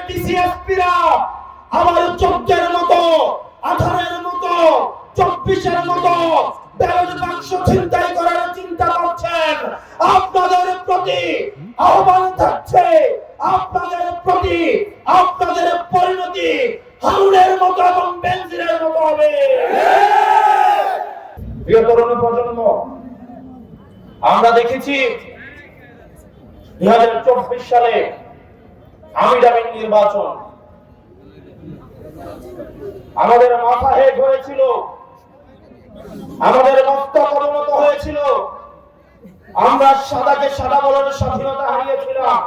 ডিসিএসপিরা আবার 14 এর মতো 18 এর মতো 24 এর মতো ব্যালট বাক্স ছিনতাই করার চিন্তা করছেন। আপনাদের প্রতি আহ্বান থাকছে, আপনাদের প্রতি আপনাদের পরিণতি হারুনের মতো এবং বেনজিরের মতো হবে। প্রিয় তরুণ প্রজন্ম, আমরা দেখেছি 2024 সালে আমিরামিন নির্বাচন আমাদের মাথা হেট হয়েছিল, আমাদের মস্তক অবনত হয়েছিল, আমরা সাদাকে সাদা বলার স্বাধীনতা হারিয়েছিলাম।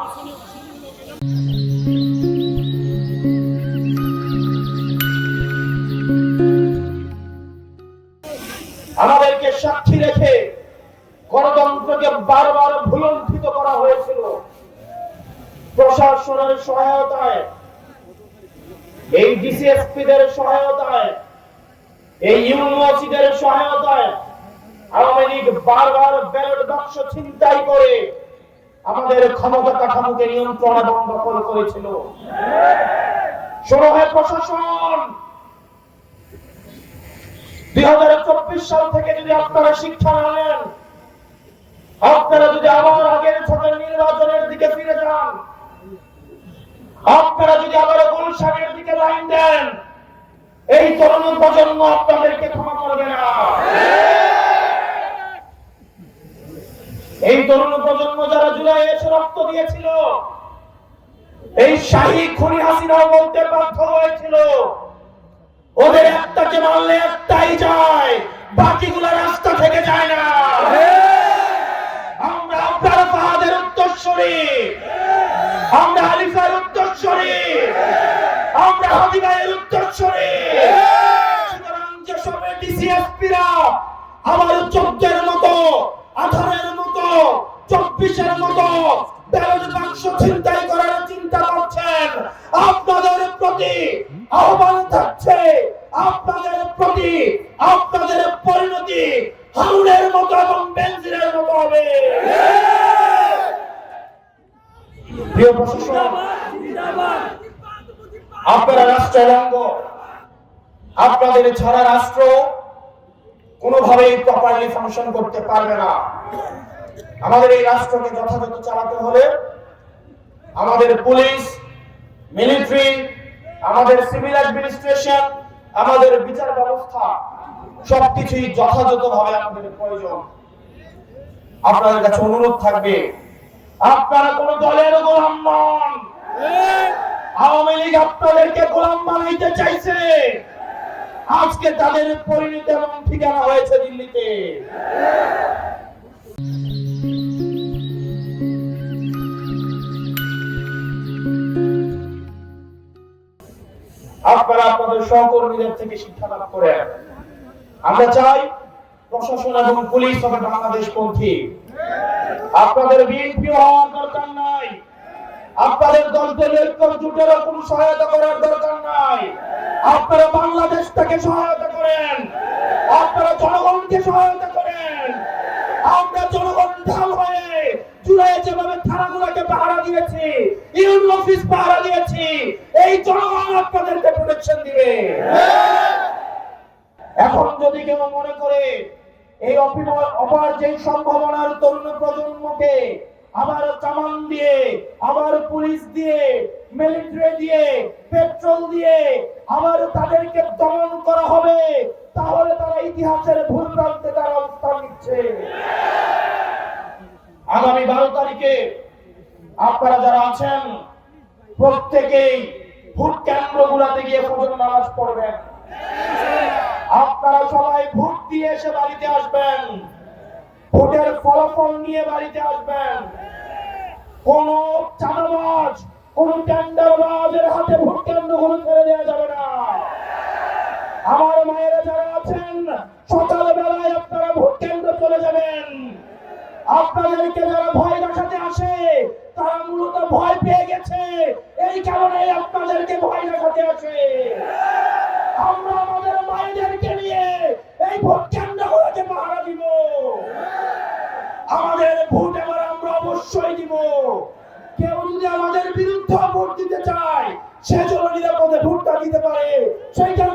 আমাদেরকে সাক্ষী রেখে গণতন্ত্রকে বারবার ভুলণ্ঠিত করা হয়েছিল। প্রশাসনের সহায়তায়, এই ডিসিএসপিদের সহায়তায়, এই ইউনিভার্সিটির সহায়তায় আওয়ামী লীগ বারবার ব্যালট বাক্স ছিনতাই করে আমাদের ক্ষমতা কাঠামোকে নিয়ন্ত্রণ এবং দখল করেছিল। ষোলো প্রশাসন 2024 সাল থেকে যদি আপনারা শিক্ষা না নেন, আপনারা যদি আবার আগের ছকের নির্বাচনের দিকে ফিরে যান, আপনারা যদি আবার গুলশানের দিকে লাইন দেন, এই তরুণ প্রজন্ম আপনাদেরকে ক্ষমা করবে না। এই তরুণ প্রজন্ম যারা জুলাই এসে রক্ত দিয়েছিল, এই শাহী খুনি হাসিনাও বলতে বাধ্য হয়েছিল ওদের একটাকে মারলে একটাই যায়, বাকিগুলো রাস্তা থেকে যায় না। আমরা আপনার ফাহাদের উত্তরসূরি, আমরা আলিফার উত্তরসূরি, আমরা হাবিবাইয়ের উত্তরসূরি। সুতরাং যেসব ডিসিএসপিরা আবার 14 এর মতো 18 এর মতো 24 এর মতো ব্যালট বাক্স ছিনতাই করার চিন্তা করছেন, আপনাদের প্রতি আহ্বান থাকছে, আপনাদের প্রতি আপনাদের পরিণতি হারুনের মতো এবং বেনজিরের মতো হবে। প্রিয় প্রশাসন, আপনারা রাষ্ট্রের অঙ্গ, আপনাদের ছাড়া রাষ্ট্র কোনোভাবেই প্রপারলি ফাংশন করতে পারবে না। আমাদের এই রাষ্ট্রকে যথাযথ চালাতে হলে আমাদের পুলিশ, মিলিটারি, আমাদের সিভিল অ্যাডমিনিস্ট্রেশন, আমাদের বিচার ব্যবস্থা সবকিছুই যথাযথভাবে আমাদের প্রয়োজন। আপনাদের কাছে অনুরোধ থাকবে, আপনারা কোন দলের গোলাম নন। আওয়ামী লীগ আপনাদেরকে গোলাম বানাইতে চাইছে, আজকে তাদের পরিণতি এবং ঠিকানা হয়েছে দিল্লিতে। আপনারা আপনাদের সহকর্মীদের থেকে শিক্ষা লাভ করেন। আমরা চাই প্রশাসন এবং পুলিশ হবে বাংলাদেশপন্থী। আপনাদের বিএনপি হওয়ার দরকার নাই, আপনাদের দলদের জোটেরও কোনো সহায়তা করার দরকার নাই। আপনারা বাংলাদেশটাকে সহায়তা করেন, আপনারা জনগণকে সহায়তা করেন। আমরা জনগণ ঢাল হয়ে জুলাই যেভাবে থানাগুলোকে পাহারা দিয়েছি, ইউনিয়ন অফিস পাহারা দিয়েছি, এই জনগণ আপনাদেরকে প্রোটেকশন দিবে। এখন যদি কেউ মনে করে এই অপার যে সম্ভাবনার তরুণ প্রজন্মকে আবার কামান দিয়ে, আবার পুলিশ দিয়ে, মিলিটারি দিয়ে, পেট্রোল দিয়ে আবার তাদেরকে দমন করা হবে, তাহলে তারা ইতিহাসের ভুল প্রান্তে তারা অবস্থান নিচ্ছে। আগামী 12 তারিখে আপনারা যারা আছেন প্রত্যেকেই ভোট কেন্দ্রগুলোতে গিয়ে ফজর নামাজ পড়বেন। আপনারা সবাই ভোট দিয়ে এসে বাড়িতে আসবেন, ভোটের ফলাফল নিয়ে বাড়িতে আসবেন। কোন চাঁদাবাজ, কোন টেন্ডারবাজের হাতে ভোট কেন্দ্রগুলো ছেড়ে দেওয়া যাবে না। আমার মায়েরা যারা আছেন সকালবেলায় আপনারা ভোট কেন্দ্র চলে যাবেন। আপনাদেরকে যারা ভয় দেখাতে আসে তারা মূলত ভয় পেয়ে গেছে, এই কারণে আপনাদেরকে ভয় দেখাতে আসে। আমরা আমাদের মায়েদেরকে নিয়ে এই ভোট কেন্দ্রগুলোকে পাহারা দিব। আমাদের ভোট এবার আমরা অবশ্যই দিব। কেউ যদি আমাদের বিরুদ্ধে ভোট দিতে চায় সে যেন নিরাপদে ভোটটা দিতে পারে সেইটা